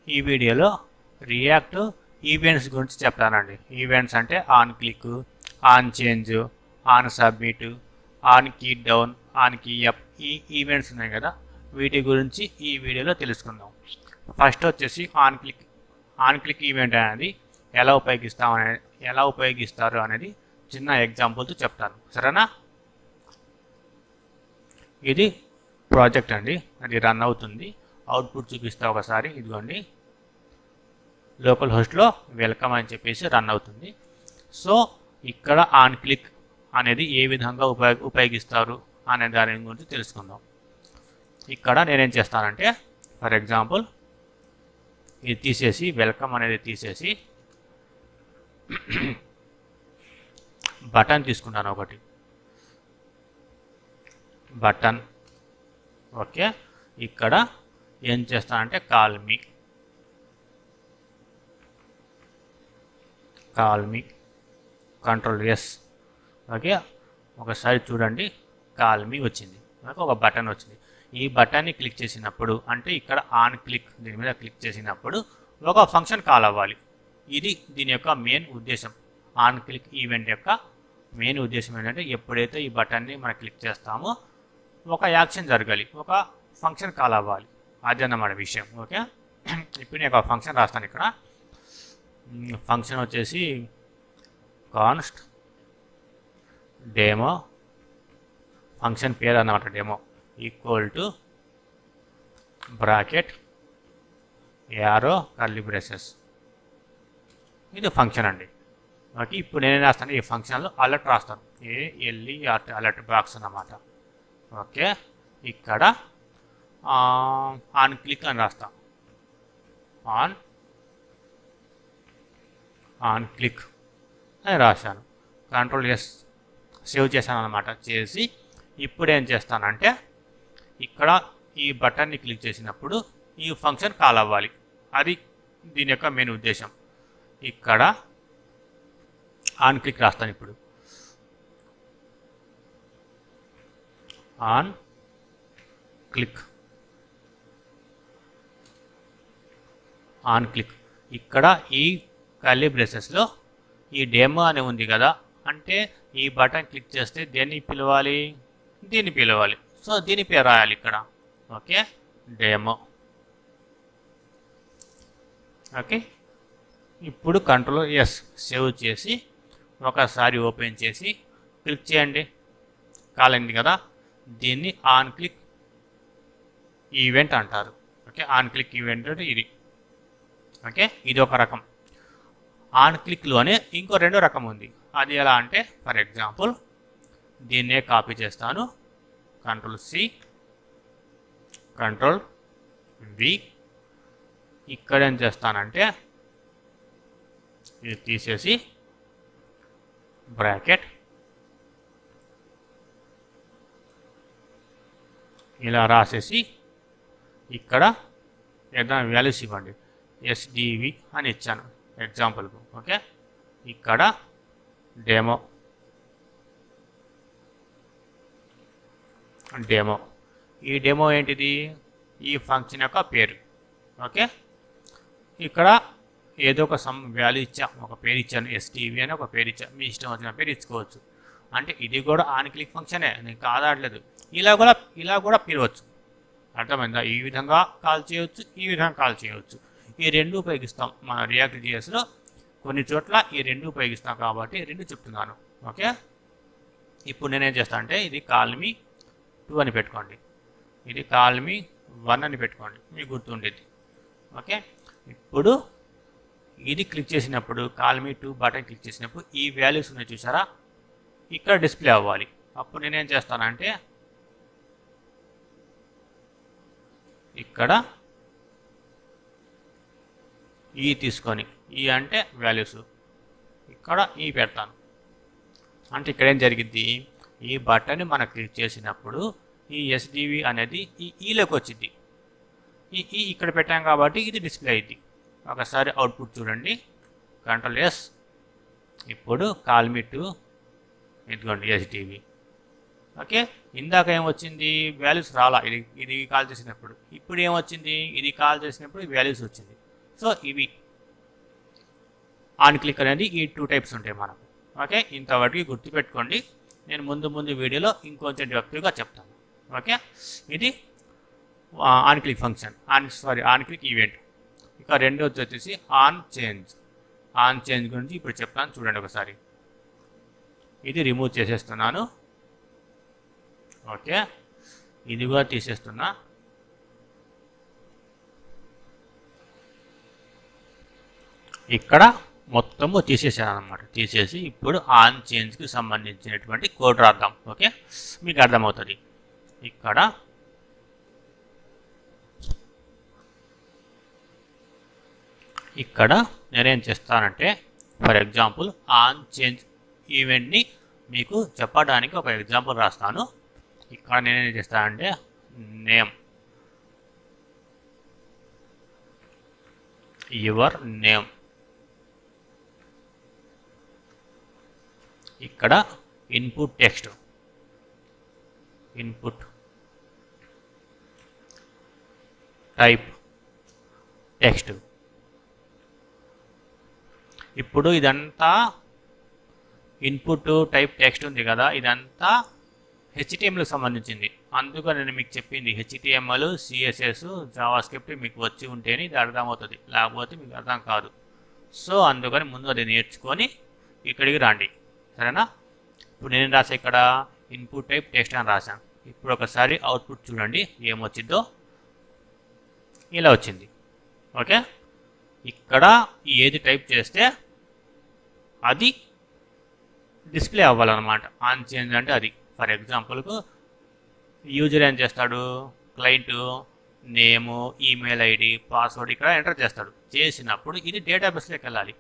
ఈ వీడియోలో react events గురించి చెప్తానండి. ఈవెంట్స్ అంటే on click, on change, on submit, on key down, on key up, ఈ ఈవెంట్స్ ఉన్నాయి కదా, వీటి గురించి ఈ వీడియోలో తెలుసుకుందాం. ఫస్ట్ వచ్చేసి ఆన్ క్లిక్ ఈవెంట్ అనేది ఎలా ఉపయోగిస్తారు అనేది చిన్న ఎగ్జాంపుల్తో చెప్తాను, సరేనా? ఇది ప్రాజెక్ట్ అండి, అది రన్ అవుతుంది. అవుట్పుట్ చూపిస్తా ఒకసారి. ఇదిగోండి, లోకల్ హోస్ట్లో వెల్కమ్ అని చెప్పేసి రన్ అవుతుంది. సో ఇక్కడ ఆన్ క్లిక్ అనేది ఏ విధంగా ఉపయోగిస్తారు అనే దాని గురించి తెలుసుకుందాం. ఇక్కడ నేనేం చేస్తానంటే, ఫర్ ఎగ్జాంపుల్ ఇది తీసేసి, వెల్కమ్ అనేది తీసేసి బటన్ తీసుకుంటాను, ఒకటి బటన్. ఓకే, ఇక్కడ ఏం చేస్తానంటే call me control yes. Okay, ఒకసారి చూడండి, కాల్ మీ వచ్చింది, ఒక బటన్ వచ్చింది. ఈ బటన్ని క్లిక్ చేసినప్పుడు, అంటే ఇక్కడ ఆన్ క్లిక్ దీని మీద క్లిక్ చేసినప్పుడు ఒక ఫంక్షన్ కాల్ అవ్వాలి. ఇది దీని యొక్క మెయిన్ ఉద్దేశం. ఆన్ క్లిక్ ఈవెంట్ యొక్క మెయిన్ ఉద్దేశం ఏంటంటే, ఎప్పుడైతే ఈ బటన్ని మనం క్లిక్ చేస్తామో ఒక యాక్షన్ జరగాలి, ఒక ఫంక్షన్ కాల్ అవ్వాలి. అది అన్నమాట విషయం. ఓకే, ఇప్పుడు నేను ఒక ఫంక్షన్ రాస్తాను. ఇక్కడ ఫంక్షన్ వచ్చేసి కాన్స్ట్ డెమో, ఫంక్షన్ పేరు అన్నమాట demo, equal to bracket arrow curly braces. ఇది ఫంక్షన్ అండి. ఓకే, ఇప్పుడు నేనేం రాస్తాను, ఈ ఫంక్షన్లో అలర్ట్ రాస్తాను, ALERT అలర్ట్ బాక్స్ అన్నమాట. ఓకే, ఇక్కడ ఆన్ క్లిక్ అని రాస్తాం, ఆన్ క్లిక్ అని రాశాను. కంట్రోల్ ఎస్ సేవ్ చేశాను అన్నమాట. చేసి ఇప్పుడు ఏం చేస్తానంటే, ఇక్కడ ఈ బటన్ని క్లిక్ చేసినప్పుడు ఈ ఫంక్షన్ కాల్ అవ్వాలి. అది దీని యొక్క మెయిన్ ఉద్దేశం. ఇక్కడ ఆన్ క్లిక్ రాస్తాను. ఇప్పుడు ఆన్ క్లిక్ ఇక్కడ ఈ కర్లీ బ్రేసెస్లో ఈ డెమో అని ఉంది కదా, అంటే ఈ బటన్ క్లిక్ చేస్తే దేన్ని పిలవాలి, దీన్ని పిలవాలి. సో దీని పేరు రాయాలి ఇక్కడ. Okay, demo. ఓకే, ఇప్పుడు కంట్రోల్ ఎస్ సేవ్ చేసి ఒకసారి ఓపెన్ చేసి క్లిక్ చేయండి. కాల్ అయింది కదా, దీన్ని ఆన్ క్లిక్ ఈవెంట్ అంటారు. ఓకే, ఆన్ క్లిక్ ఈవెంట్ అంటే ఇది. ఓకే, ఇది ఒక రకం. ఆన్ క్లిక్లోనే ఇంకో రెండో రకం ఉంది. అది ఎలా అంటే, ఫర్ ఎగ్జాంపుల్ దీన్నే కాపీ చేస్తాను, కంట్రోల్ C, కంట్రోల్ V. ఇక్కడ ఏం చేస్తానంటే, ఇది తీసేసి బ్రాకెట్ ఇలా రాసేసి ఇక్కడ ఏదైనా వాల్యూస్ ఇవ్వండి. SDV అని ఇచ్చాను ఎగ్జాంపుల్కు. ఓకే, ఇక్కడ డెమో ఈ డెమో ఏంటిది, ఈ ఫంక్షన్ యొక్క పేరు. ఓకే, ఇక్కడ ఏదో ఒక వాల్యూ ఇచ్చా, ఒక పేరు ఇచ్చాను, SDV అని ఒక పేరు ఇచ్చా. మీ ఇష్టం వచ్చిన పేరు ఇచ్చుకోవచ్చు. అంటే ఇది కూడా ఆన్ క్లిక్ ఫంక్షనే, నేను కాదాడలేదు. ఇలా కూడా పిలవచ్చు. అర్థమైందా? ఈ విధంగా కాల్ చేయవచ్చు, ఈ విధంగా కాల్ చేయవచ్చు. ఈ రెండు ఉపయోగిస్తాం మన రియాక్ట్ JSలో. కొన్ని చోట్ల ఈ రెండు ఉపయోగిస్తాం కాబట్టి రెండు చెప్తున్నాను. ఓకే, ఇప్పుడు నేనేం చేస్తాను అంటే, ఇది కాల్ మీ 2 అని పెట్టుకోండి, ఇది కాల్ మీ 1 అని పెట్టుకోండి, మీకు గుర్తుండేది. ఓకే, ఇప్పుడు ఇది క్లిక్ చేసినప్పుడు, కాల్ మీ 2 బటన్ క్లిక్ చేసినప్పుడు ఈ వాల్యూస్ ఉన్నాయి చూసారా, ఇక్కడ డిస్ప్లే అవ్వాలి. అప్పుడు నేనేం చేస్తానంటే, ఇక్కడ ఈ తీసుకొని, ఈ అంటే వాల్యూస్, ఇక్కడ ఈ పెడతాను. అంటే ఇక్కడ ఏం జరిగింది, ఈ బటన్ని మనం క్లిక్ చేసినప్పుడు ఈ SDV అనేది ఈలోకి వచ్చింది. ఈ ఇక్కడ పెట్టాం కాబట్టి ఇది డిస్ప్లే అయింది. ఒకసారి అవుట్పుట్ చూడండి, కంట్రోల్ ఎస్. ఇప్పుడు కాల్ మీ 2, ఇదిగోండి SDV. ఓకే, ఇందాక ఏమొచ్చింది, వాల్యూస్ రాలా, ఇది కాల్ చేసినప్పుడు. ఇప్పుడు ఏమొచ్చింది, ఇది కాల్ చేసినప్పుడు వాల్యూస్ వచ్చింది. సో ఇవి ఆన్ క్లిక్ అనేది ఈ 2 టైప్స్ ఉంటాయి మనకు. ఓకే, ఇంతవరకు గుర్తుపెట్టుకోండి. నేను ముందు వీడియోలో ఇంకొంచెం డెప్త్గా చెప్తాను. ఓకే, ఇది on click function, on click event. ఇక రెండోది వచ్చేసి ఆన్ చేంజ్ గురించి ఇప్పుడు చెప్తాను, చూడండి ఒకసారి. ఇది రిమూవ్ చేసేస్తున్నాను. ఓకే, ఇది కూడా తీసేస్తున్నా. ఇక్కడ మొత్తము తీసేసాను అనమాట. తీసేసి ఇప్పుడు ఆన్ చేంజ్కి సంబంధించినటువంటి కోడ్ రాద్దాం. ఓకే, మీకు అర్థమవుతుంది. ఇక్కడ నేనేం చేస్తానంటే, ఫర్ ఎగ్జాంపుల్ ఆన్ చేంజ్ ఈవెంట్ని మీకు చెప్పడానికి ఒక ఎగ్జాంపుల్ రాస్తాను. ఇక్కడ నేనేం చేస్తానంటే నేమ్, యువర్ నేమ్, ఇక్కడ input text, input type text. ఇప్పుడు ఇదంతా ఇన్పుట్ టైప్ టెక్స్ట్ ఉంది కదా, ఇదంతా హెచ్టిఎంఎల్కి సంబంధించింది. అందుకని నేను మీకు చెప్పింది హెచ్టిఎంఎల్, సిఎస్ఎస్, జావాస్క్రిప్ట్ మీకు వచ్చి ఉంటేనే ఇది అర్థమవుతుంది, లేకపోతే మీకు అర్థం కాదు. సో అందుకని ముందు అది నేర్చుకొని ఇక్కడికి రండి, సరేనా? ఇప్పుడు నేను రాసా ఇక్కడ ఇన్పుట్ టైప్ టెక్స్ట్ అని రాశాను. ఇప్పుడు ఒకసారి అవుట్పుట్ చూడండి ఏమొచ్చిందో. ఇలా వచ్చింది. ఓకే, ఇక్కడ ఏది టైప్ చేస్తే అది డిస్ప్లే అవ్వాలన్నమాట. ఆన్ చేంజ్ అంటే అది. ఫర్ ఎగ్జాంపుల్కు యూజర్ ఏం చేస్తాడు, client name, email ID, password ఇక్కడ ఎంటర్ చేస్తాడు. చేసినప్పుడు ఇది డేటాబేస్లోకి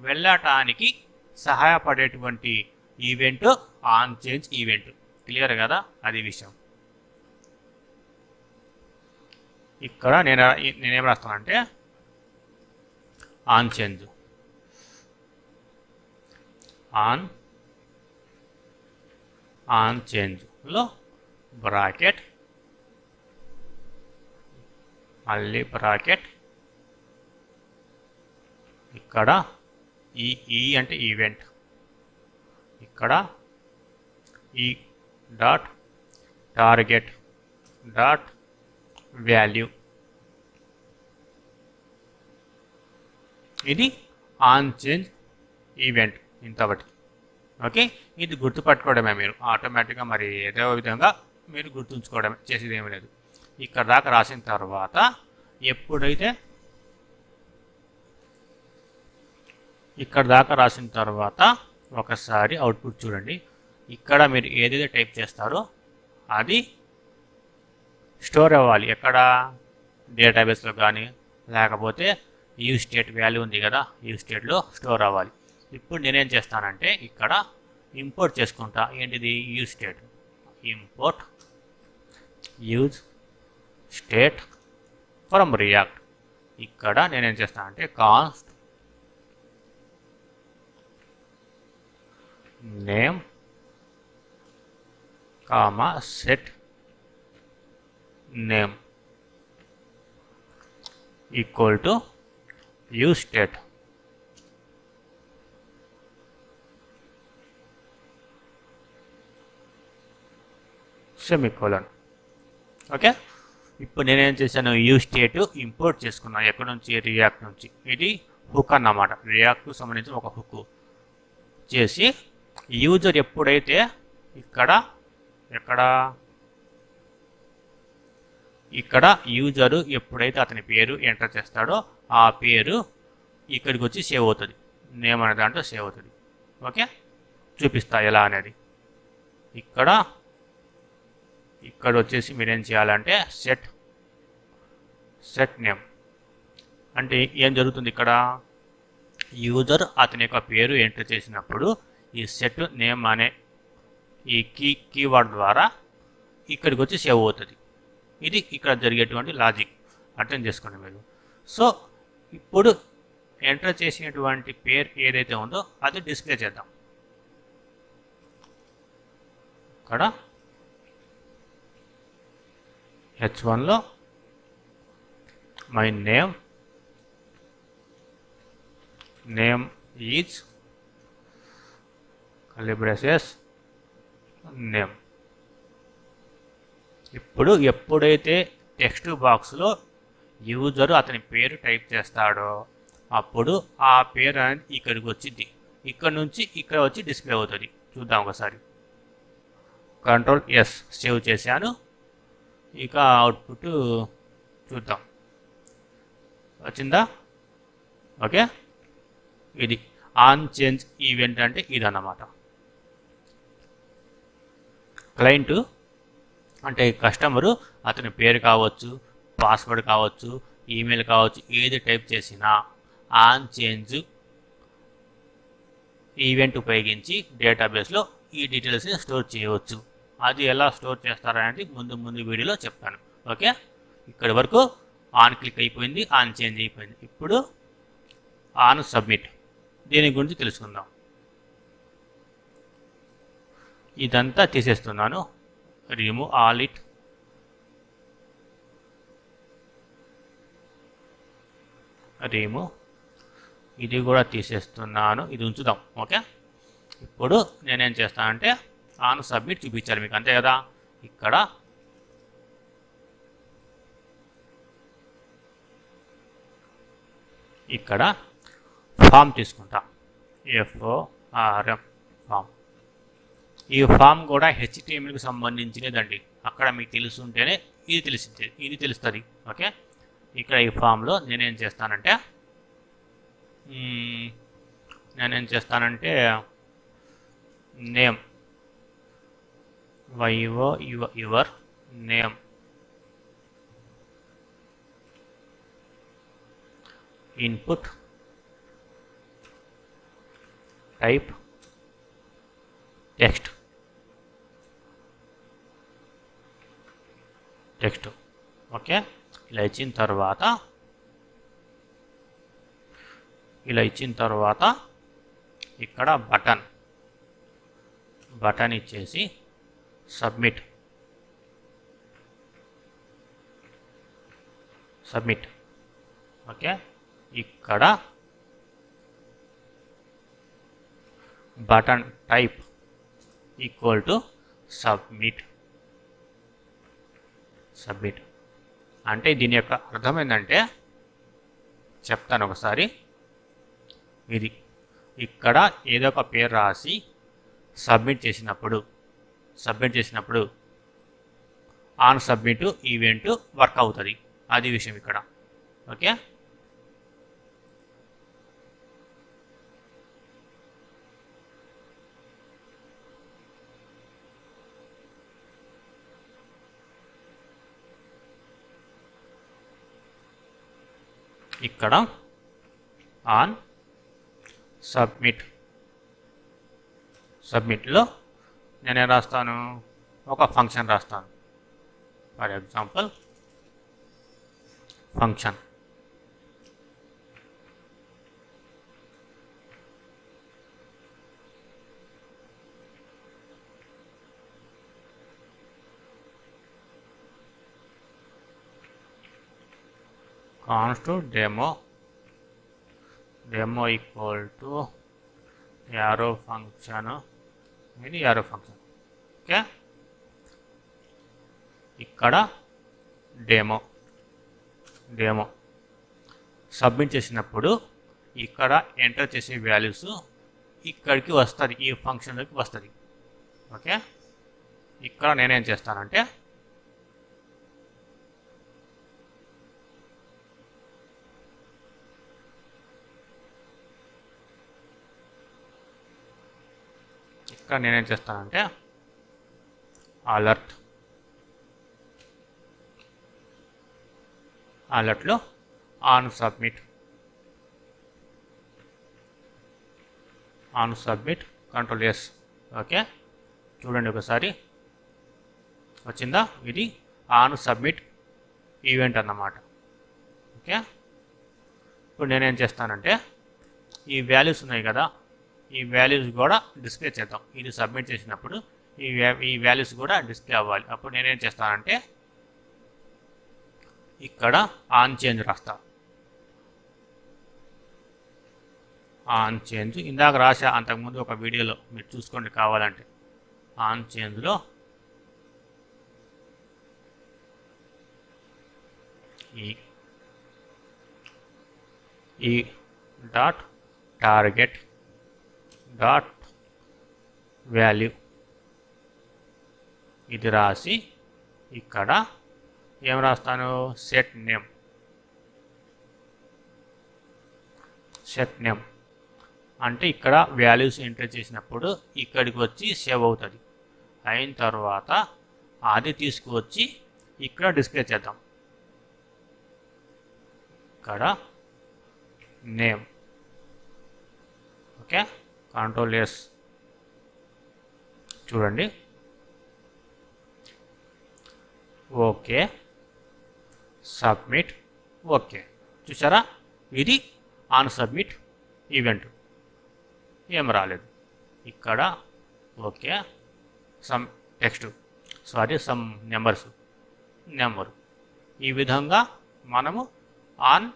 వెళ్ళటానికి సహాయపడేటువంటి event on change event. Clear కదా, అది విషయం. ఇక్కడ నేనేం రాస్తానంటే ఆన్ చేంజ్, ఆన్ చేంజ్లో బ్రాకెట్, మళ్ళీ బ్రాకెట్, ఇక్కడ ఈ అంటే ఈవెంట్, ఇక్కడ ఈ డాట్ టార్గెట్ డాట్ వాల్యూ. ఇది ఆన్ చేంజ్ ఈవెంట్ ఇంతవరకు. ఓకే, ఇది గుర్తుపట్టుకోవడమే మీరు ఆటోమేటిక్గా, మరి ఏదో విధంగా మీరు గుర్తుంచుకోవడమే, చేసేది ఏమీ లేదు. ఇక్కడ దాకా రాసిన తర్వాత ఎప్పుడైతే ఇక్కడ దాకా రాసిన తర్వాత ఒకసారి అవుట్పుట్ చూడండి. ఇక్కడ మీరు ఏదైతే టైప్ చేస్తారో అది స్టోర్ అవ్వాలి. ఎక్కడ, డేటాబేస్లో కానీ లేకపోతే యూజ్ స్టేట్ వాల్యూ ఉంది కదా, యూజ్ స్టేట్లో స్టోర్ అవ్వాలి. ఇప్పుడు నేనేం చేస్తానంటే ఇక్కడ ఇంపోర్ట్ చేసుకుంటా. ఏంటిది, use state. Import use state from react. ఇక్కడ నేనేం చేస్తానంటే const name comma set name equal to use state. Semicolon. Okay, ఇప్పుడు నేనేం చేశాను, యూజ్ స్టేట్ ఇంపోర్ట్ చేసుకున్నాను. ఎక్కడి నుంచి, రియాక్ట్ నుంచి. ఇది హుక్ అన్నమాట, రియాక్ట్కు సంబంధించిన ఒక హుక్ చేసి యూజర్ ఎప్పుడైతే ఇక్కడ యూజరు ఎప్పుడైతే అతని పేరు ఎంటర్ చేస్తాడో ఆ పేరు ఇక్కడికి వచ్చి సేవ్ అవుతుంది. నేమ్ అనే దాంట్లో సేవ్ అవుతుంది. ఓకే, చూపిస్తా ఎలా అనేది. ఇక్కడ వచ్చేసి మీరేం చేయాలంటే సెట్ నేమ్ అంటే ఏం జరుగుతుంది, ఇక్కడ యూజర్ అతని యొక్క పేరు ఎంటర్ చేసినప్పుడు ఈ సెట్ నేమ్ అనే ఈ కీవర్డ్ ద్వారా ఇక్కడికి వచ్చి సేవ్ అవుతుంది. ఇది ఇక్కడ జరిగేటువంటి లాజిక్, అర్థం చేసుకోండి మీరు. సో ఇప్పుడు ఎంటర్ చేసినటువంటి పేరు ఏదైతే ఉందో అది డిస్ప్లే చేద్దాం. ఇక్కడ H1లో my name name is curly braces name. ఇప్పుడు ఎప్పుడైతే టెక్స్ట్ బాక్స్లో యూజర్ అతని పేరు టైప్ చేస్తాడో అప్పుడు ఆ పేరు అనేది ఇక్కడికి వచ్చింది, ఇక్కడ నుంచి ఇక్కడ వచ్చి డిస్ప్లే అవుతుంది. చూద్దాం ఒకసారి. Ctrl+S సేవ్ చేశాను. ఇక అవుట్పుట్ చూద్దాం, వచ్చిందా? ఓకే, ఇది ఆన్ చేంజ్ ఈవెంట్ అంటే ఇదన్నమాట. క్లయింట్ అంటే కస్టమరు అతని పేరు కావచ్చు, పాస్వర్డ్ కావచ్చు, ఈమెయిల్ కావచ్చు, ఏది టైప్ చేసినా ఆన్ చేంజ్ ఈవెంట్ ఉపయోగించి డేటాబేస్లో ఈ డీటెయిల్స్ని స్టోర్ చేయవచ్చు. అది ఎలా స్టోర్ చేస్తారనేది ముందు వీడియోలో చెప్తాను. ఓకే, ఇక్కడి వరకు ఆన్ క్లిక్ అయిపోయింది, ఆన్ చేంజ్ అయిపోయింది. ఇప్పుడు ఆన్ సబ్మిట్, దీని గురించి తెలుసుకుందాం. ఇదంతా తీసేస్తున్నాను, రిమూవ్ ఆల్ ఇట్. రిమూవ్, ఇది కూడా తీసేస్తున్నాను, ఇది ఉంచుదాం. ఓకే, ఇప్పుడు నేనేం చేస్తానంటే ఆన్ సబ్మిట్ చూపించాలి మీకు, అంతే కదా. ఇక్కడ ఫామ్ తీసుకుంటా, FORM ఫామ్. ఈ ఫామ్ కూడా HTMLకి సంబంధించినదండి. అక్కడ మీకు తెలుసుంటేనే ఇది తెలుస్తుంది. ఓకే, ఇక్కడ ఈ ఫామ్లో నేనేం చేస్తానంటే name your name, input type text. Okay, ఇలా ఇచ్చిన తర్వాత ఇక్కడ బటన్ ఇచ్చేసి సబ్మిట్. ఓకే, ఇక్కడ button type equal to submit. అంటే దీని యొక్క అర్థం ఏంటంటే చెప్తాను ఒకసారి. ఇది ఇక్కడ ఏదో ఒక పేరు రాసి సబ్మిట్ చేసినప్పుడు ఆన్ సబ్మిట్ ఈవెంట్ వర్క్ అవుతుంది. అది విషయం ఇక్కడ. ఓకే, ఇక్కడ ఆన్ సబ్మిట్లో నేనేం రాస్తాను, ఒక ఫంక్షన్ రాస్తాను. For example function. const demo equal to arrow function. ఇది arrow function. ఓకే, ఇక్కడ డెమో సబ్మిట్ చేసినప్పుడు ఇక్కడ ఎంటర్ చేసే వాల్యూస్ ఇక్కడికి వస్తుంది, ఈ ఫంక్షన్లోకి వస్తుంది. ఓకే, ఇక్కడ నేనేం చేస్తానంటే అలర్ట్లో ఆన్ సబ్మిట్ Ctrl+S. ఓకే, చూడండి ఒకసారి, వచ్చిందా? ఇది ఆన్ సబ్మిట్ ఈవెంట్ అన్నమాట. ఓకే, ఇప్పుడు నేనేం చేస్తానంటే ఈ వాల్యూస్ ఉన్నాయి కదా, ఈ వాల్యూస్ కూడా డిస్ప్లే చేద్దాం. ఇది సబ్మిట్ చేసినప్పుడు ఈ వాల్యూస్ కూడా డిస్ప్లే అవ్వాలి. అప్పుడు నేనేం చేస్తానంటే ఇక్కడ ఆన్ చేంజ్ రాస్తా. ఆన్ చేంజ్ ఇందాక రాసా అంతకుముందు ఒక వీడియోలో మీరు చూసుకోండి కావాలంటే. ఆన్ చేంజ్లో ఈ డాట్ టార్గెట్ డాట్ వాల్యూ ఇది రాసి ఇక్కడ ఏం రాస్తాను, సెట్ నేమ్ అంటే ఇక్కడ వాల్యూస్ ఎంటర్ చేసినప్పుడు ఇక్కడికి వచ్చి సేవ్ అవుతుంది. అయిన తర్వాత అది తీసుకువచ్చి ఇక్కడ డిస్ప్లే చేద్దాం. ఇక్కడ నేమ్, ఓకే, కంట్రోల్ ఎస్ చూడండి, ఓకే, సబ్మిట్, ఓకే. చూసారా, ఇది ఆన్ సబ్మిట్ ఈవెంట్. ఏం రాలేదు ఇక్కడ, okay, some text some number. ఈ విధంగా మనము ఆన్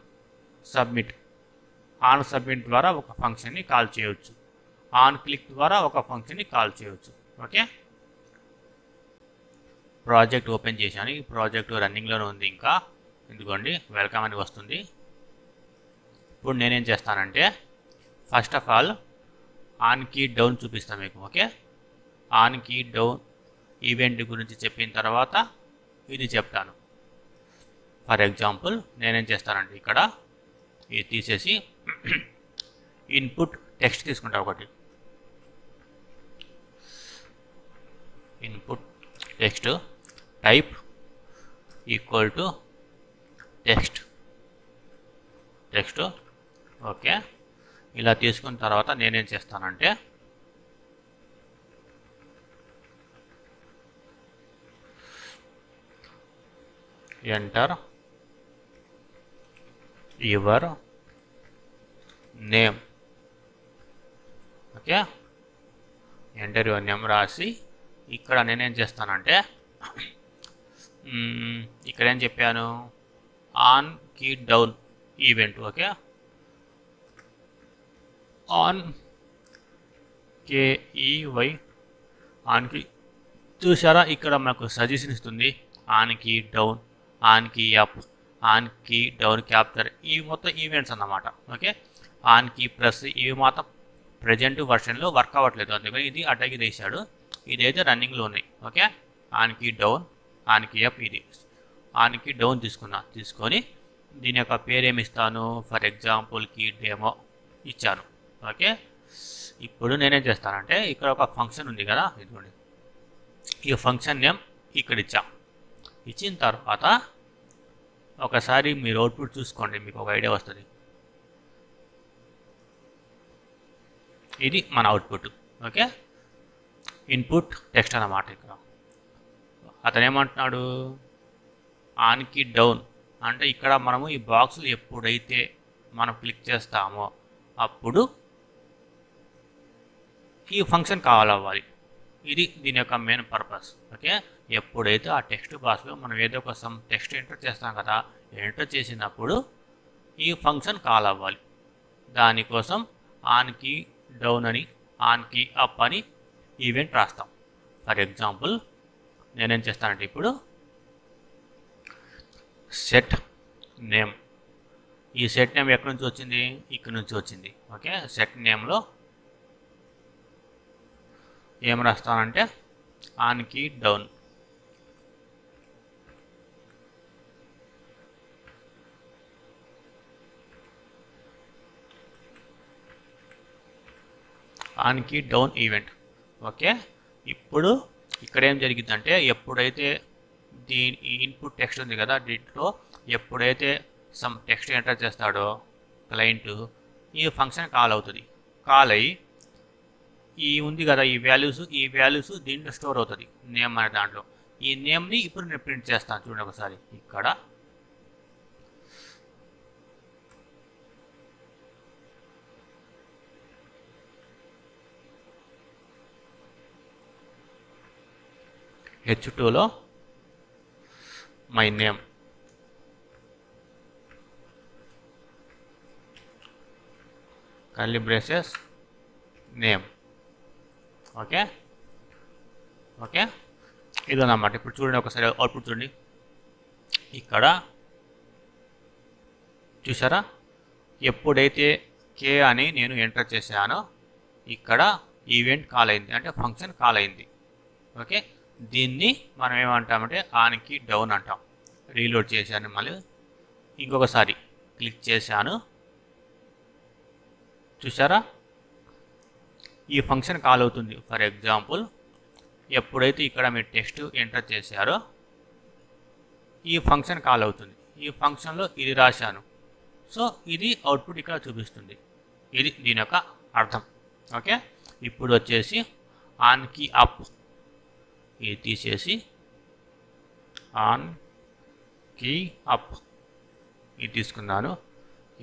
సబ్మిట్ ద్వారా ఒక ఫంక్షన్ని కాల్ చేయవచ్చు, ఆన్ క్లిక్ ద్వారా ఒక ఫంక్షన్ని కాల్ చేయవచ్చు. ఓకే, ప్రాజెక్ట్ ఓపెన్ చేశాను. ఈ ప్రాజెక్ట్ రన్నింగ్లోనే ఉంది. ఇంకా ఎందుకోండి వెల్కమ్ అని వస్తుంది. ఇప్పుడు నేనేం చేస్తానంటే first of all on key down చూపిస్తాను మీకు. Okay, on key down event గురించి చెప్పిన తర్వాత ఇది చెప్తాను. ఫర్ ఎగ్జాంపుల్ నేనేం చేస్తానంటే ఇక్కడ ఇది తీసేసి ఇన్పుట్ టెక్స్ట్ తీసుకుంటా. ఒకటి input text type equal to text. Okay, ఇలా తీసుకున్న తర్వాత నేనేం చేస్తానంటే enter your name. Okay, enter your name రాసి ఇక్కడ నేనేం చేస్తానంటే ఇక్కడ ఏం చెప్పాను, on key down event. Okay, on KEY on key. చూసారా, ఇక్కడ మనకు సజెషన్ ఇస్తుంది on key down, on key up, on key down capture. ఇవి మొత్తం ఈవెంట్స్ అన్నమాట. ఓకే, ఆన్ కీ ప్రెస్ ఇవి మాత్రం ప్రజెంట్ వర్షన్లో వర్క్ అవ్వట్లేదు, అందుకని ఇది అడ్డకి తీశాడు. ఇదైతే రన్నింగ్లో ఉన్నాయి. Okay, on key down, on key up, ఇది ఆన్ కీ డౌన్ తీసుకొని దీని యొక్క పేరు ఏమి ఇస్తాను, ఫర్ ఎగ్జాంపుల్ కీ డెమో ఇచ్చాను. ఓకే, ఇప్పుడు నేనేం చేస్తానంటే ఇక్కడ ఒక ఫంక్షన్ ఉంది కదా, ఇదిగోండి, ఈ ఫంక్షన్ నేమ్ ఇక్కడ ఇచ్చిన తర్వాత ఒకసారి మీరు అవుట్పుట్ చూసుకోండి, మీకు ఒక ఐడియా వస్తుంది. ఇది మన అవుట్పుట్. ఓకే, ఇన్పుట్ టెక్స్ట్ అన్నమాట. ఇక్కడ అతను ఏమంటున్నాడు, ఆన్ కీ డౌన్ అంటే ఇక్కడ మనము ఈ బాక్స్లు ఎప్పుడైతే మనం క్లిక్ చేస్తామో అప్పుడు ఈ ఫంక్షన్ కాల్ అవ్వాలి. ఇది దీని యొక్క మెయిన్ పర్పస్. ఓకే, ఎప్పుడైతే ఆ టెక్స్ట్ బాక్స్లో మనం ఏదో ఒక సమ్ టెక్స్ట్ ఎంటర్ చేస్తాం కదా, ఎంటర్ చేసినప్పుడు ఈ ఫంక్షన్ కాల్ అవ్వాలి. దానికోసం ఆన్ కీ డౌన్ అని, ఆన్ కీ అప్ అని ఈవెంట్ రాస్తాం. ఫర్ ఎగ్జాంపుల్ నేనేం చేస్తానంటే ఇప్పుడు సెట్ నేమ్. ఈ సెట్ నేమ్ ఎక్కడి నుంచి వచ్చింది, ఇక్కడ నుంచి వచ్చింది. ఓకే, సెట్ నేమ్లో ఏం రాస్తానంటే on key down. On key down event. Okay, ఇప్పుడు ఇక్కడ ఏం జరిగిందంటే ఎప్పుడైతే ఈ ఇన్పుట్ టెక్స్ట్ ఉంది కదా, దీంట్లో ఎప్పుడైతే సమ్ టెక్స్ట్ ఎంటర్ చేస్తాడో క్లయింట్, ఈ ఫంక్షన్ కాల్ అవుతుంది. కాల్ అయ్యి ఈ ఉంది కదా ఈ వాల్యూస్ దీంట్లో స్టోర్ అవుతుంది, నేమ్ అనే దాంట్లో. ఈ నేమ్ని ఇప్పుడు నేను ప్రింట్ చేస్తాను. చూడండి ఒకసారి, ఇక్కడ H2లో my name, curly braces name. Okay okay, ఇదన్నమాట. ఇప్పుడు చూడండి ఒకసారి అవుట్పుట్ చూడండి. ఇక్కడ చూసారా, ఎప్పుడైతే కే అని నేను ఎంటర్ చేశానో ఇక్కడ ఈవెంట్ కాల్ అయింది, అంటే ఫంక్షన్ కాల్ అయింది. ఓకే, దీన్ని మనం ఏమంటామంటే ఆన్కి డౌన్ అంటాం. రీలోడ్ చేశాను, మళ్ళీ ఇంకొకసారి క్లిక్ చేశాను. చూసారా, ఈ ఫంక్షన్ కాల్ అవుతుంది. ఫర్ ఎగ్జాంపుల్, ఎప్పుడైతే ఇక్కడ మీరు టెక్స్ట్ ఎంటర్ చేశారో ఈ ఫంక్షన్ కాల్ అవుతుంది. ఈ ఫంక్షన్లో ఇది రాశాను, సో ఇది అవుట్పుట్ ఇక్కడ చూపిస్తుంది. ఇది దీని యొక్క అర్థం. ఓకే, ఇప్పుడు వచ్చేసి ఆన్కి అప్ ఇది తీసేసి ఆన్ కీ అప్ ఇది తీసుకున్నాను.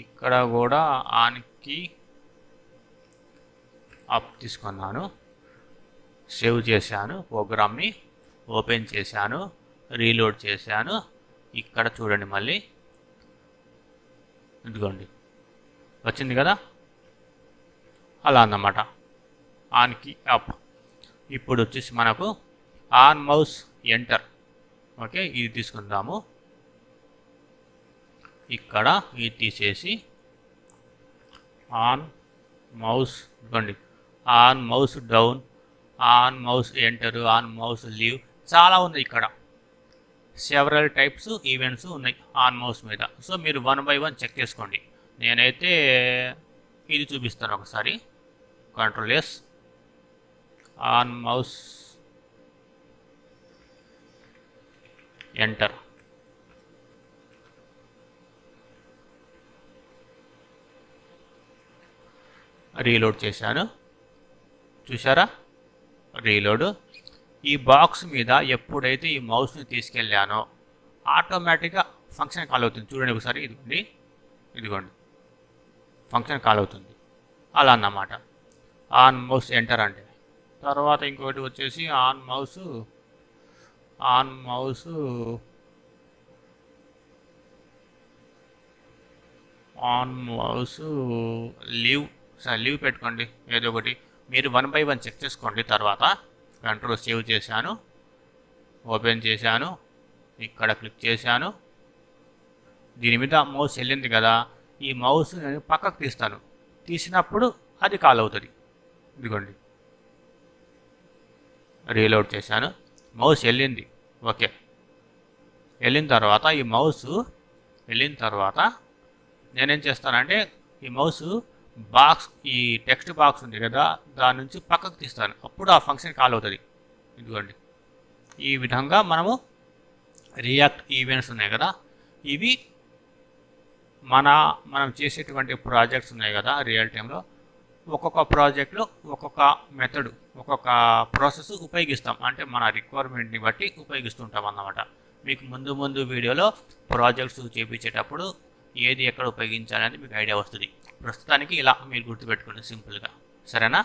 ఇక్కడ కూడా ఆన్కి అప్ తీసుకున్నాను. సేవ్ చేశాను, ప్రోగ్రామ్ని ఓపెన్ చేశాను, రీలోడ్ చేశాను. ఇక్కడ చూడండి, మళ్ళీ ఇదిగోండి వచ్చింది కదా, అలా అన్నమాట ఆన్కి అప్. ఇప్పుడు వచ్చేసి మనకు ఆన్ మౌస్ ఎంటర్. ఓకే, ఇది తీసుకుందాము. ఇక్కడ ఇది తీసేసి ఆన్ మౌస్, ఇదిగోండి on mouse down, on mouse enter, on mouse leave, చాలా ఉంది ఇక్కడ. సెవరల్ టైప్స్ ఈవెంట్స్ ఉన్నాయి ఆన్ మౌస్ మీద. సో మీరు 1 by 1 చెక్ చేసుకోండి. నేనైతే ఇది చూపిస్తాను ఒకసారి. Control yes, on mouse enter. Reload చేశాను. చూసారా, రీలోడ్. ఈ బాక్స్ మీద ఎప్పుడైతే ఈ మౌస్ని తీసుకెళ్ళానో ఆటోమేటిక్గా ఫంక్షన్ కాల్ అవుతుంది. చూడండి ఒకసారి, ఇదిగోండి ఫంక్షన్ కాల్ అవుతుంది. అలా అన్నమాట ఆన్ మౌస్ ఎంటర్ అంటే. తర్వాత ఇంకోటి వచ్చేసి ఆన్ మౌస్ లీవ్ పెట్టుకోండి ఏదో ఒకటి. మీరు 1 by 1 చెక్ చేసుకోండి. తర్వాత కంట్రోల్ సేవ్ చేశాను, ఓపెన్ చేశాను, ఇక్కడ క్లిక్ చేశాను. దీని మీద మౌస్ వెళ్ళింది కదా, ఈ మౌస్ నేను పక్కకు తీస్తాను. తీసినప్పుడు అది కాల్ అవుతుంది. ఇదిగోండి రీలోడ్ చేశాను, మౌస్ వెళ్ళింది. ఓకే, వెళ్ళిన తర్వాత ఈ మౌస్ వెళ్ళిన తర్వాత నేనేం చేస్తానంటే ఈ మౌస్ బాక్స్, ఈ టెక్స్ట్ బాక్స్ ఉంది కదా, దాని నుంచి పక్కకు తీస్తాను. అప్పుడు ఆ ఫంక్షన్ కాల్ అవుతుంది. ఇదిగోండి ఈ విధంగా రియాక్ట్ ఈవెంట్స్ ఉన్నాయి కదా, ఇవి మనం చేసేటువంటి ప్రాజెక్ట్స్ ఉన్నాయి కదా రియల్ టైంలో, ఒక్కొక్క ప్రాజెక్ట్లో ఒక్కొక్క మెథడ్, ఒక్కొక్క ప్రాసెస్ ఉపయోగిస్తాం. అంటే మన రిక్వైర్మెంట్ని బట్టి ఉపయోగిస్తుంటాం అన్నమాట. మీకు ముందు వీడియోలో ప్రాజెక్ట్స్ చేయించేటప్పుడు ఏది ఎక్కడ ఉపయోగించాలనేది మీకు ఐడియా వస్తుంది. ప్రస్తుతానికి ఇలా మీరు గుర్తుపెట్టుకోండి సింపుల్గా. సరేనా?